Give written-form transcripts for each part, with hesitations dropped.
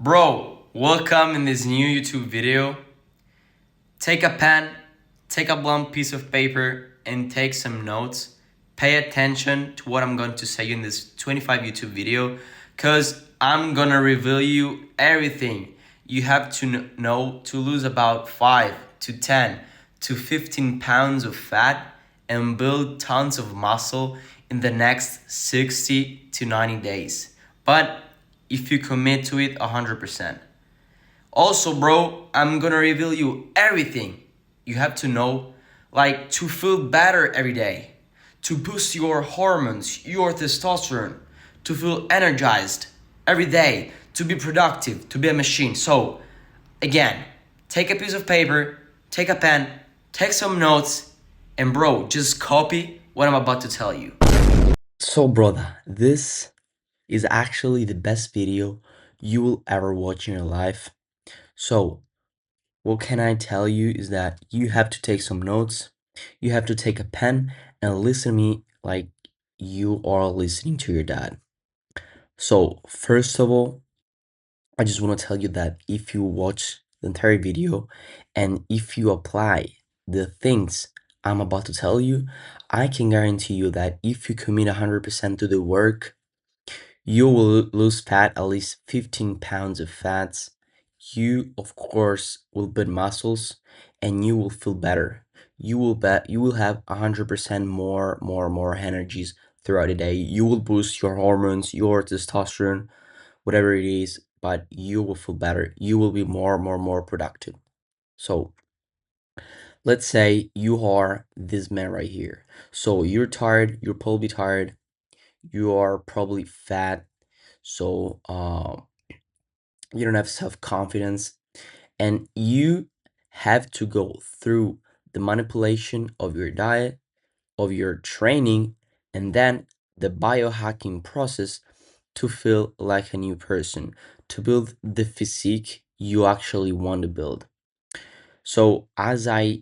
Bro, welcome in this new YouTube video. Take a pen, take a blank piece of paper, and take some notes. Pay attention to what I'm going to say in this 25 YouTube video, because I'm gonna reveal you everything you have to know to lose about 5 to 10 to 15 pounds of fat and build tons of muscle in the next 60 to 90 days. But if you commit to it 100%. Also, bro, I'm gonna reveal you everything you have to know, like to feel better every day, to boost your hormones, your testosterone, to feel energized every day, to be productive, to be a machine. So, again, take a piece of paper, take a pen, take some notes, and bro, just copy what I'm about to tell you. So, brother, this is actually the best video you will ever watch in your life. So, what can I tell you is that you have to take some notes, you have to take a pen and listen to me like you are listening to your dad. So, first of all, I just want to tell you that if you watch the entire video and if you apply the things I'm about to tell you, I can guarantee you that if you commit 100% to the work, you will lose fat, at least 15 pounds of fats. You, of course, will build muscles and you will feel better. You will have 100% more energies throughout the day. You will boost your hormones, your testosterone, whatever it is, but you will feel better. You will be more productive. So, let's say you are this man right here. So, you're tired, you're probably tired, you are probably fat, so you don't have self-confidence, and you have to go through the manipulation of your diet, of your training, and then the biohacking process to feel like a new person, to build the physique you actually want to build. So as I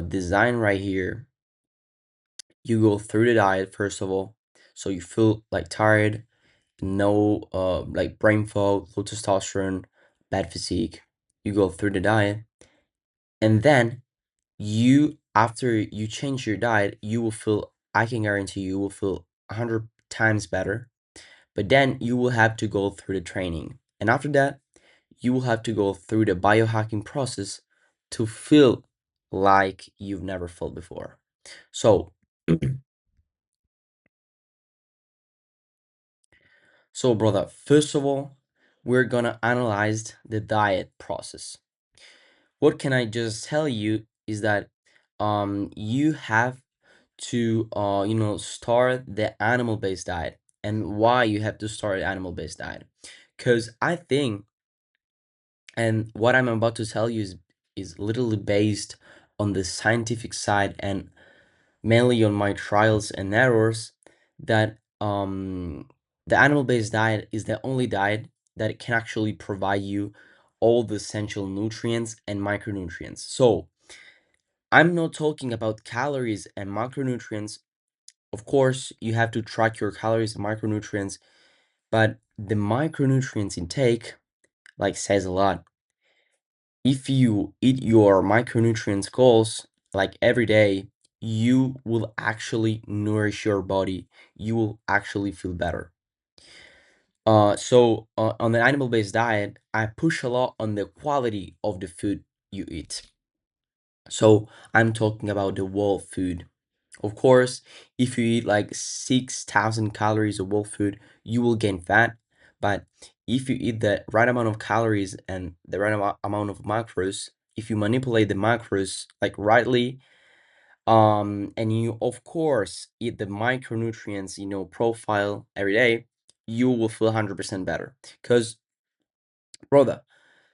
design right here, you go through the diet first of all, so you feel like tired, no like brain fog, low testosterone, bad physique. You go through the diet, and then you after you change your diet, you will feel, I can guarantee you will feel 100 times better. But then you will have to go through the training. And after that, you will have to go through the biohacking process to feel like you've never felt before. So, so brother, first of all, we're gonna analyze the diet process. What can I just tell you is that you have to start the animal based diet. And why you have to start animal based diet, because I think, and what I'm about to tell you is literally based on the scientific side and mainly on my trials and errors, that the animal based diet is the only diet that can actually provide you all the essential nutrients and micronutrients. So I'm not talking about calories and macronutrients. Of course, you have to track your calories and micronutrients, but the micronutrients intake like says a lot. If you eat your micronutrients goals like every day, you will actually nourish your body. You will actually feel better. So on the animal-based diet, I push a lot on the quality of the food you eat. So I'm talking about the whole food. Of course, if you eat like 6,000 calories of whole food, you will gain fat. But if you eat the right amount of calories and the right amount of macros, if you manipulate the macros like rightly, and you of course eat the micronutrients, profile every day, you will feel 100% better. Because, brother,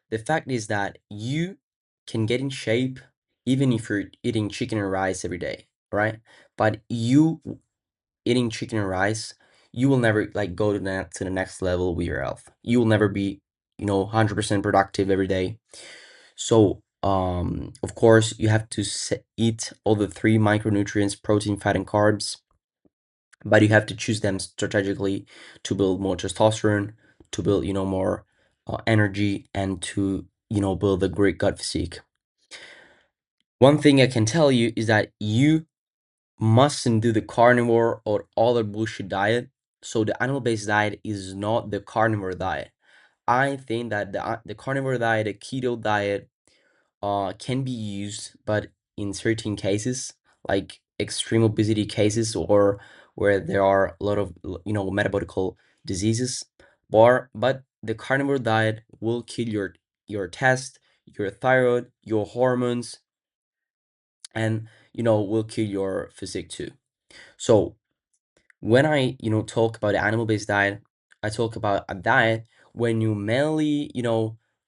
the fact is that you can get in shape even if you're eating chicken and rice every day, right? But you eating chicken and rice, you will never like go to the next level with your health. You will never be, 100% productive every day. So, of course, you have to eat all the three micronutrients: protein, fat, and carbs. But you have to choose them strategically to build more testosterone, to build, more energy and to, build a great gut physique. One thing I can tell you is that you mustn't do the carnivore or other bullshit diet. So the animal-based diet is not the carnivore diet. I think that the carnivore diet, the keto diet, can be used, but in certain cases, like extreme obesity cases or where there are a lot of metabolical diseases. But the carnivore diet will kill your test, your thyroid, your hormones, and will kill your physique too. So when I talk about animal-based diet, I talk about a diet when you mainly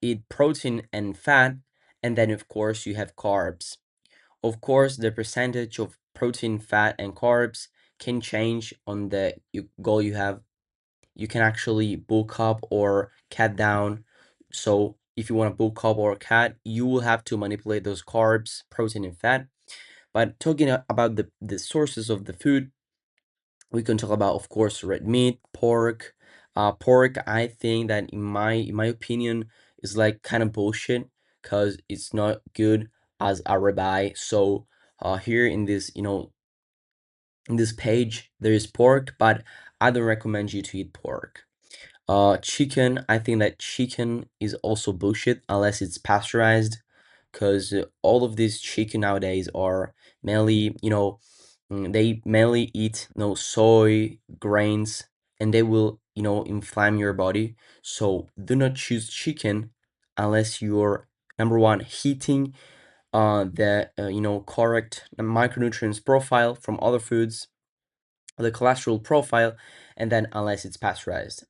eat protein and fat, and then of course you have carbs. Of course, the percentage of protein, fat, and carbs can change on the goal you have. You can actually bulk up or cut down. So if you want to bulk up or cut, you will have to manipulate those carbs, protein, and fat. But talking about the sources of the food, we can talk about, of course, red meat, pork. Pork, I think that in my opinion, is like kind of bullshit because it's not good as a ribeye. So here in this, in this page, there is pork, but I don't recommend you to eat pork. Chicken, I think that chicken is also bullshit unless it's pasteurized, because all of these chicken nowadays are mainly, they mainly eat, soy, grains, and they will, inflame your body. So do not choose chicken unless you're number one hitting the correct micronutrients profile from other foods, the cholesterol profile, and then unless it's pasteurized.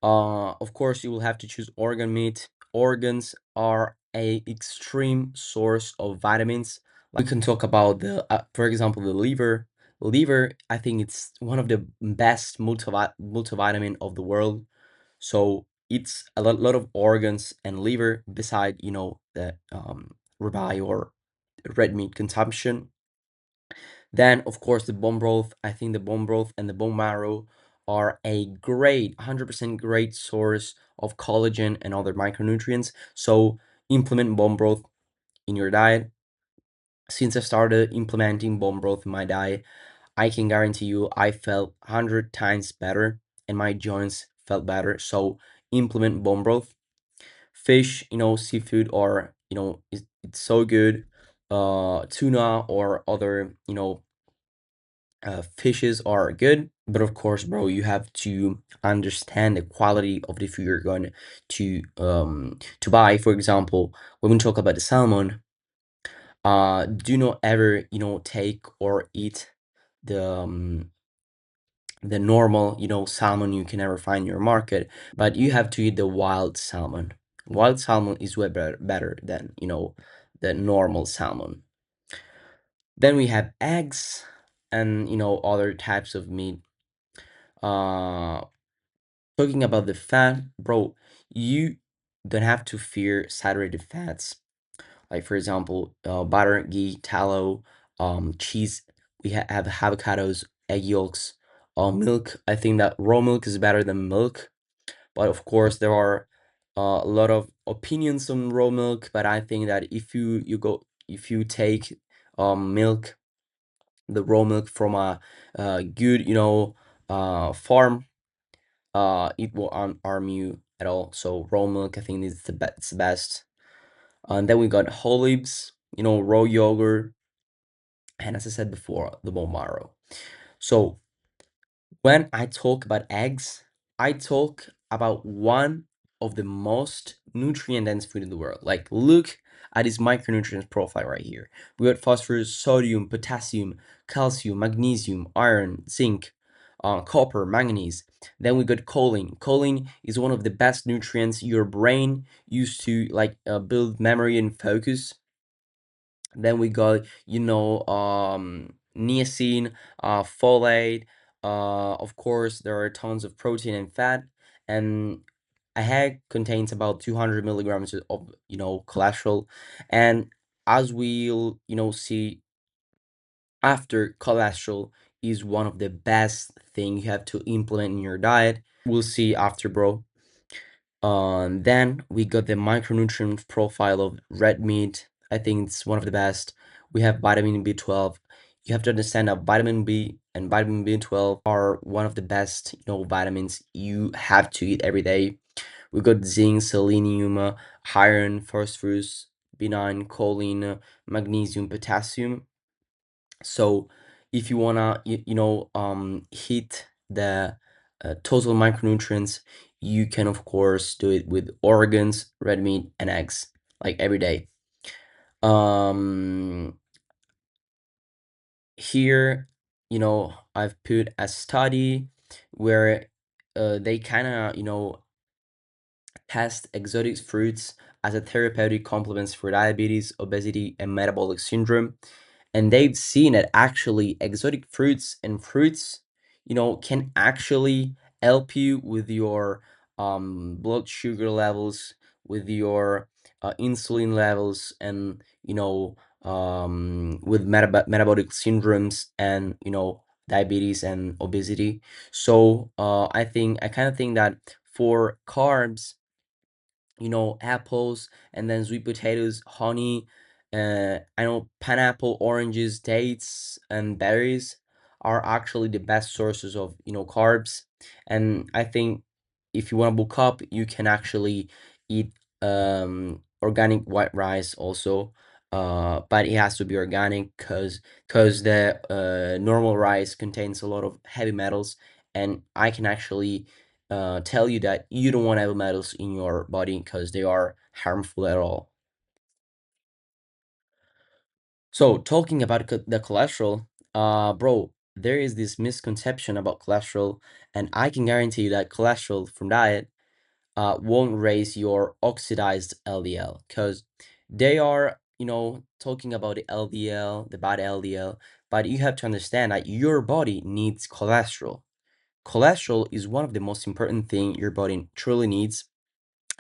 Of course, you will have to choose organ meat. Organs are a extreme source of vitamins. We can talk about for example, the liver. Liver, I think it's one of the best multivitamin of the world. So it's a lot of organs and liver beside, the ribeye or red meat consumption. Then, of course, the bone broth. I think the bone broth and the bone marrow are a great, 100% great source of collagen and other micronutrients. So implement bone broth in your diet. Since I started implementing bone broth in my diet, I can guarantee you I felt 100 times better and my joints felt better. So implement bone broth. Fish, seafood, or it's so good. Tuna or other fishes are good, but of course, bro, you have to understand the quality of the food you're going to buy. For example, when we talk about the salmon, do not ever take or eat the the normal salmon you can ever find in your market, but you have to eat the wild salmon. Wild salmon is way better than the normal salmon. Then we have eggs and other types of meat. uh Talking about the fat, bro, you don't have to fear saturated fats. Like for example, butter, ghee, tallow, cheese. We have avocados, egg yolks, milk. I think that raw milk is better than milk, but of course there are a lot of opinions on raw milk. But I think that if you take milk, the raw milk from a good farm, it will harm you at all. So raw milk, I think, is it's the best. And then we got whole leaves, raw yogurt, and as I said before, the bone marrow. So when I talk about eggs, I talk about one of the most nutrient dense food in the world. Like, look at this micronutrients profile right here. We got phosphorus, sodium, potassium, calcium, magnesium, iron, zinc, copper, manganese. Then we got choline. Choline is one of the best nutrients your brain used to build memory and focus. Then we got, niacin, folate. Of course, there are tons of protein and fat, and a egg contains about 200 milligrams of, cholesterol. And as we'll, see after, cholesterol is one of the best thing you have to implement in your diet. We'll see after, bro. Then we got the micronutrient profile of red meat. I think it's one of the best. We have vitamin B12. You have to understand that vitamin B and vitamin B12 are one of the best, vitamins you have to eat every day. We got zinc, selenium, iron, phosphorus, B9, choline, magnesium, potassium. So if you wanna hit the total micronutrients, you can of course do it with organs, red meat, and eggs, like every day. Um, Here, I've put a study where they kind of test exotic fruits as a therapeutic complements for diabetes, obesity, and metabolic syndrome. And they've seen that actually exotic fruits and fruits, can actually help you with your blood sugar levels, with your insulin levels, and with metabolic syndromes, and diabetes and obesity. So I kind of think that for carbs, apples, and then sweet potatoes, honey, I know pineapple, oranges, dates, and berries are actually the best sources of, carbs. And I think if you want to bulk up, you can actually eat organic white rice also. But it has to be organic because the normal rice contains a lot of heavy metals, and I can actually tell you that you don't want heavy metals in your body because they are harmful at all. So talking about the cholesterol, bro, there is this misconception about cholesterol, and I can guarantee you that cholesterol from diet won't raise your oxidized LDL, because they are, talking about the LDL, the bad LDL, but you have to understand that your body needs cholesterol. Cholesterol is one of the most important thing your body truly needs.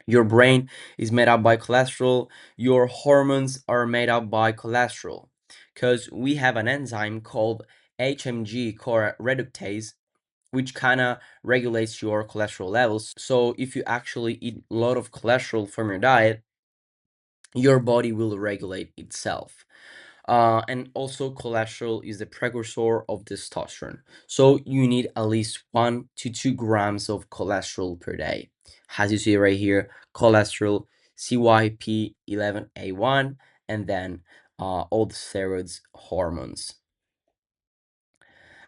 Your brain is made up by cholesterol. Your hormones are made up by cholesterol. Because we have an enzyme called HMG CoA reductase, which kind of regulates your cholesterol levels. So if you actually eat a lot of cholesterol from your diet, your body will regulate itself. And also, cholesterol is the precursor of testosterone. So you need at least 1 to 2 grams of cholesterol per day. As you see right here, cholesterol, CYP11A1, and then all the steroids, hormones.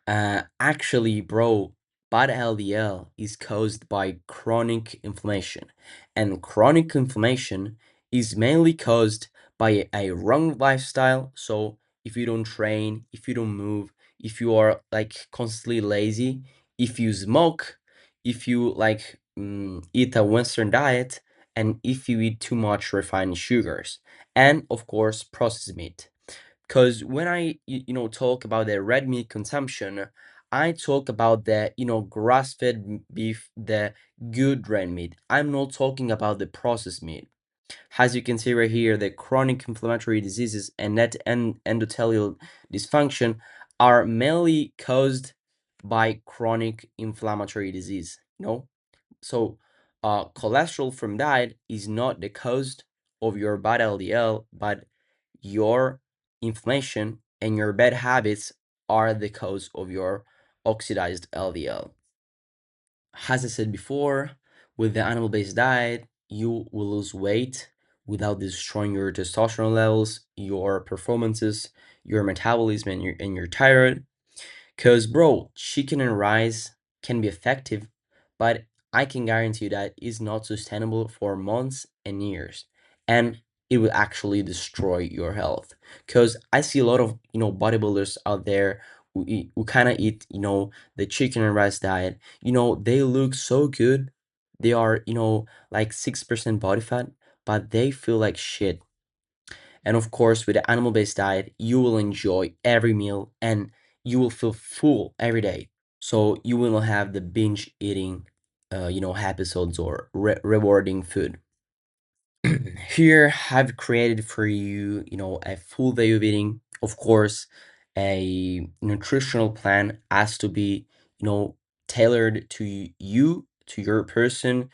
Actually, bro, bad LDL is caused by chronic inflammation, and chronic inflammation is mainly caused by a wrong lifestyle. So, if you don't train, if you don't move, if you are like constantly lazy, if you smoke, if you eat a Western diet, and if you eat too much refined sugars, and of course, processed meat. Because when I, talk about the red meat consumption, I talk about the, grass-fed beef, the good red meat. I'm not talking about the processed meat. As you can see right here, the chronic inflammatory diseases and endothelial dysfunction are mainly caused by chronic inflammatory disease. So cholesterol from diet is not the cause of your bad LDL, but your inflammation and your bad habits are the cause of your oxidized LDL. As I said before, with the animal based diet, you will lose weight without destroying your testosterone levels, your performances, your metabolism, and your thyroid. Because, bro, chicken and rice can be effective, but I can guarantee you that it's not sustainable for months and years. And it will actually destroy your health. Because I see a lot of, bodybuilders out there who kind of eat, the chicken and rice diet. They look so good. They are, like 6% body fat, but they feel like shit. And of course, with the animal based diet, you will enjoy every meal and you will feel full every day. So you will not have the binge eating, episodes or rewarding food. Here, I've created for you, a full day of eating. Of course, a nutritional plan has to be, tailored to you, to your person.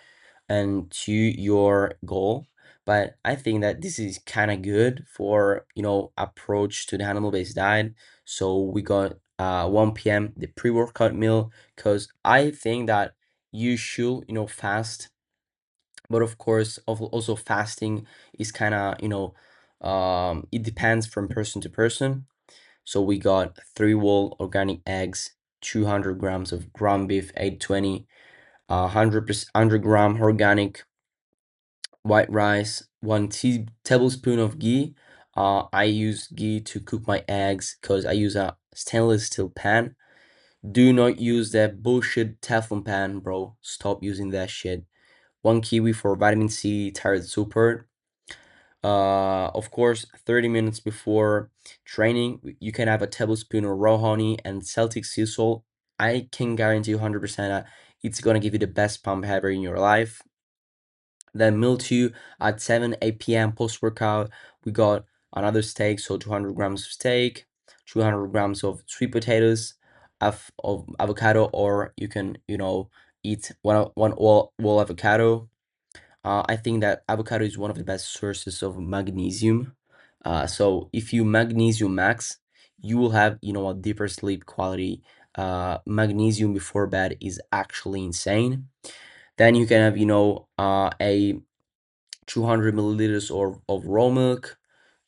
and to your goal. But I think that this is kind of good for, approach to the animal-based diet. So we got 1 p.m. the pre-workout meal, because I think that you should, fast. But of course, also fasting is kind of, it depends from person to person. So we got three whole organic eggs, 200 grams of ground beef, 820, 100 gram organic white rice, one tablespoon of ghee. I use ghee to cook my eggs because I use a stainless steel pan. Do not use that bullshit Teflon pan, bro. Stop using that shit. One kiwi for vitamin C, tired support. Of course, 30 minutes before training, you can have a tablespoon of raw honey and Celtic sea salt. I can guarantee you 100% that it's gonna give you the best pump ever in your life. Then meal two at 7, 8 p.m. post workout, we got another steak, so 200 grams of steak, 200 grams of sweet potatoes, of avocado, or you can, eat one whole avocado. I think that avocado is one of the best sources of magnesium. So if you magnesium max, you will have, a deeper sleep quality. Magnesium before bed is actually insane. Then you can have, a 200 milliliters of raw milk,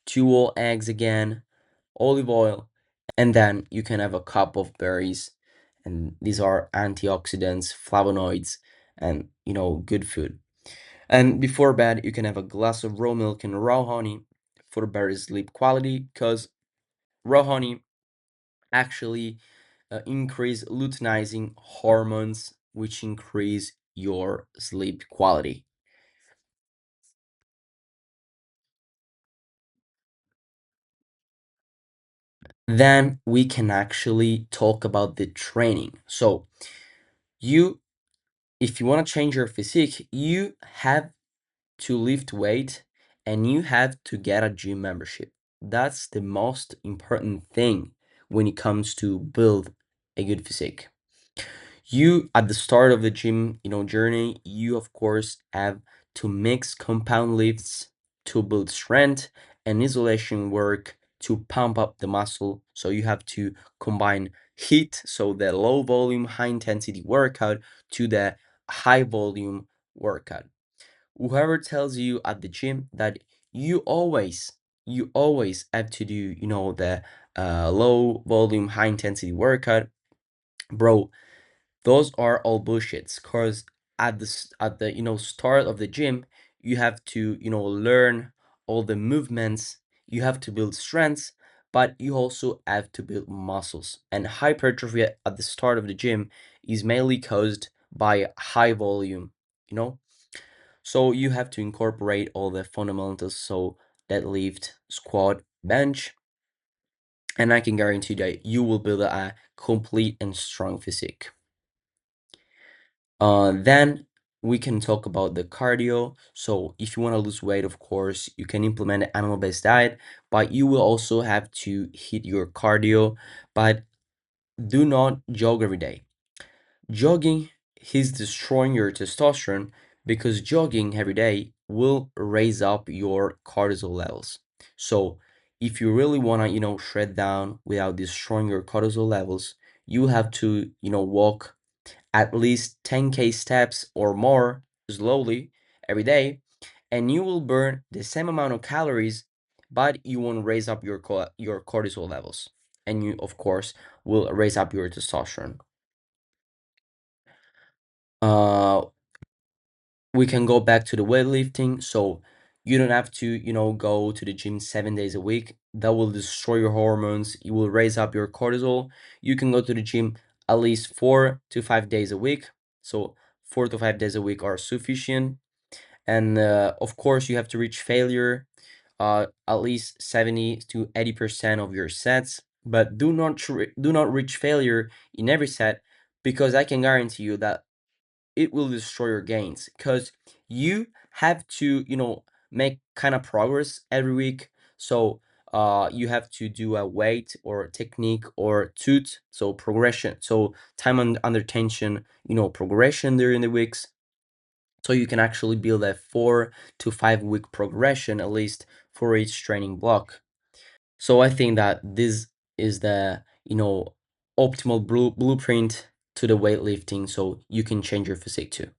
two whole eggs again, olive oil, and then you can have a cup of berries. And these are antioxidants, flavonoids, and, good food. And before bed, you can have a glass of raw milk and raw honey for better sleep quality, because raw honey actually increase luteinizing hormones, which increase your sleep quality. Then we can actually talk about the training. So you, if you want to change your physique, you have to lift weight and you have to get a gym membership. That's the most important thing when it comes to build a good physique. You at the start of the gym, journey, you of course have to mix compound lifts to build strength and isolation work to pump up the muscle. So you have to combine heat, so the low volume, high intensity workout, to the high volume workout. Whoever tells you at the gym that you always have to do, the low volume, high intensity workout, bro, those are all bullshits. Cause at the start of the gym, you have to, learn all the movements. You have to build strengths, but you also have to build muscles. And hypertrophy at the start of the gym is mainly caused by high volume. You know, so you have to incorporate all the fundamentals, so deadlift, squat, bench, and I can guarantee that you will build a complete and strong physique. Then we can talk about the cardio. So if you want to lose weight, of course, you can implement an animal-based diet, but you will also have to hit your cardio. But do not jog every day. Jogging is destroying your testosterone, because jogging every day will raise up your cortisol levels. So if you really want to, shred down without destroying your cortisol levels, you have to, walk at least 10K steps or more slowly every day, and you will burn the same amount of calories, but you won't raise up your cortisol levels. And you, of course, will raise up your testosterone. Uh, we can go back to the weightlifting. So you don't have to, go to the gym 7 days a week. That will destroy your hormones. You will raise up your cortisol. You can go to the gym at least 4 to 5 days a week. So 4 to 5 days a week are sufficient. And of course, you have to reach failure, at least 70 to 80% of your sets. But do not reach failure in every set, because I can guarantee you that it will destroy your gains, because you have to, make kind of progress every week. So you have to do a weight or technique or toot, so progression, so time under tension, progression during the weeks. So you can actually build a 4 to 5 week progression at least for each training block. So I think that this is the, optimal blueprint to the weightlifting so you can change your physique too.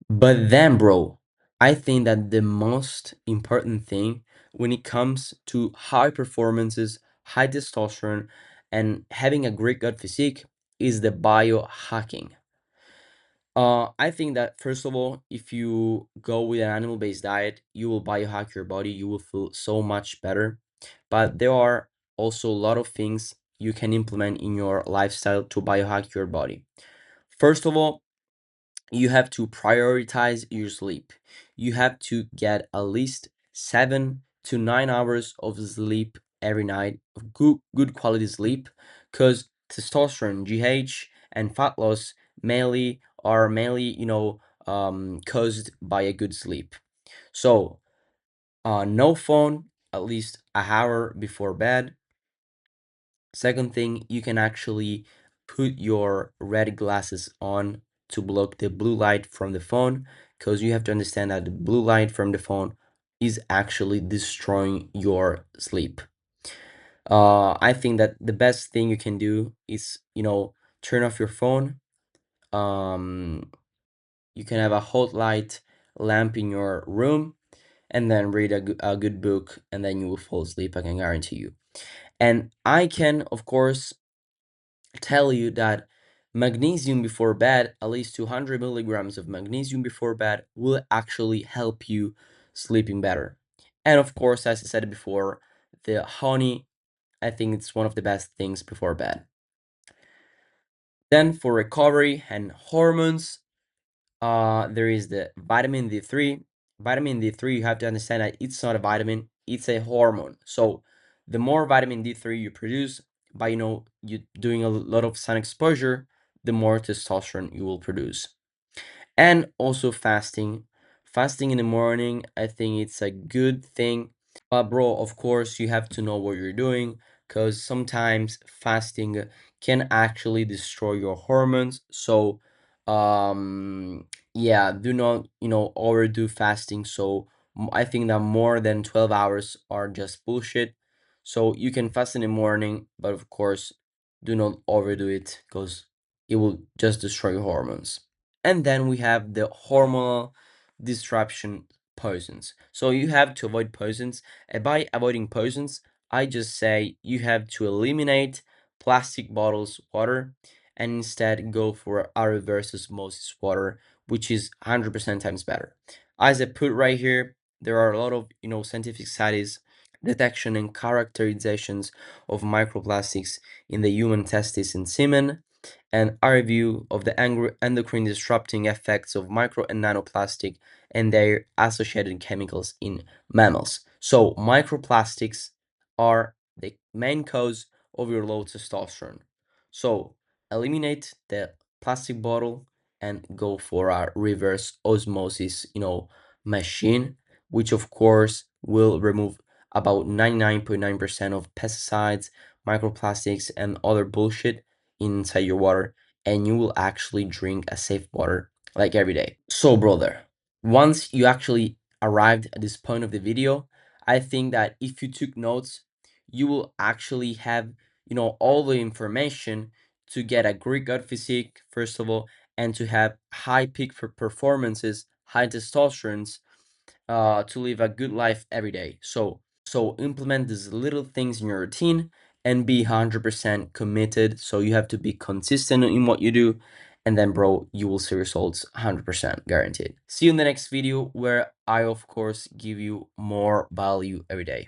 But then, bro, I think that the most important thing when it comes to high performances, high testosterone, and having a great gut physique is the biohacking. I think that first of all, if you go with an animal-based diet, you will biohack your body, you will feel so much better. But there are also a lot of things you can implement in your lifestyle to biohack your body. First of all, you have to prioritize your sleep. You have to get at least 7 to 9 hours of sleep every night, of good quality sleep, because testosterone, GH, and fat loss mainly caused by a good sleep. So, no phone at least an hour before bed. Second thing, you can actually put your red glasses on to block the blue light from the phone, because you have to understand that the blue light from the phone is actually destroying your sleep. I think that the best thing you can do is, turn off your phone. Um, you can have a hot light lamp in your room and then read a good book, and then you will fall asleep, I can guarantee you. And I can, of course, tell you that magnesium before bed, at least 200 milligrams of magnesium before bed, will actually help you sleeping better. And of course, as I said before, the honey, I think it's one of the best things before bed. Then for recovery and hormones, there is the vitamin D3. Vitamin D3, you have to understand that it's not a vitamin, it's a hormone. So the more vitamin D3 you produce by, you doing a lot of sun exposure, the more testosterone you will produce. And also fasting. Fasting in the morning, I think it's a good thing. But bro, of course, you have to know what you're doing, because sometimes fasting can actually destroy your hormones. So, yeah, do not, overdo fasting. So, I think that more than 12 hours are just bullshit. So, you can fast in the morning, but of course, do not overdo it, because it will just destroy your hormones. And then we have the hormonal disruption poisons. So you have to avoid poisons. And by avoiding poisons, I just say you have to eliminate plastic bottles water and instead go for a reverse osmosis water, which is 100% times better. As I put right here, there are a lot of scientific studies, detection and characterizations of microplastics in the human testis and semen, and a review of the endocrine disrupting effects of micro and nanoplastic and their associated chemicals in mammals. So, microplastics are the main cause of your low testosterone. So, eliminate the plastic bottle and go for a reverse osmosis, machine, which of course will remove about 99.9% of pesticides, microplastics, and other bullshit inside your water, and you will actually drink a safe water like every day. So, brother, once you actually arrived at this point of the video, I think that if you took notes, you will actually have, all the information to get a great gut physique, first of all, and to have high peak for performances, high testosterones, to live a good life every day. So implement these little things in your routine and be 100% committed. So you have to be consistent in what you do. And then, bro, you will see results 100% guaranteed. See you in the next video where I, of course, give you more value every day.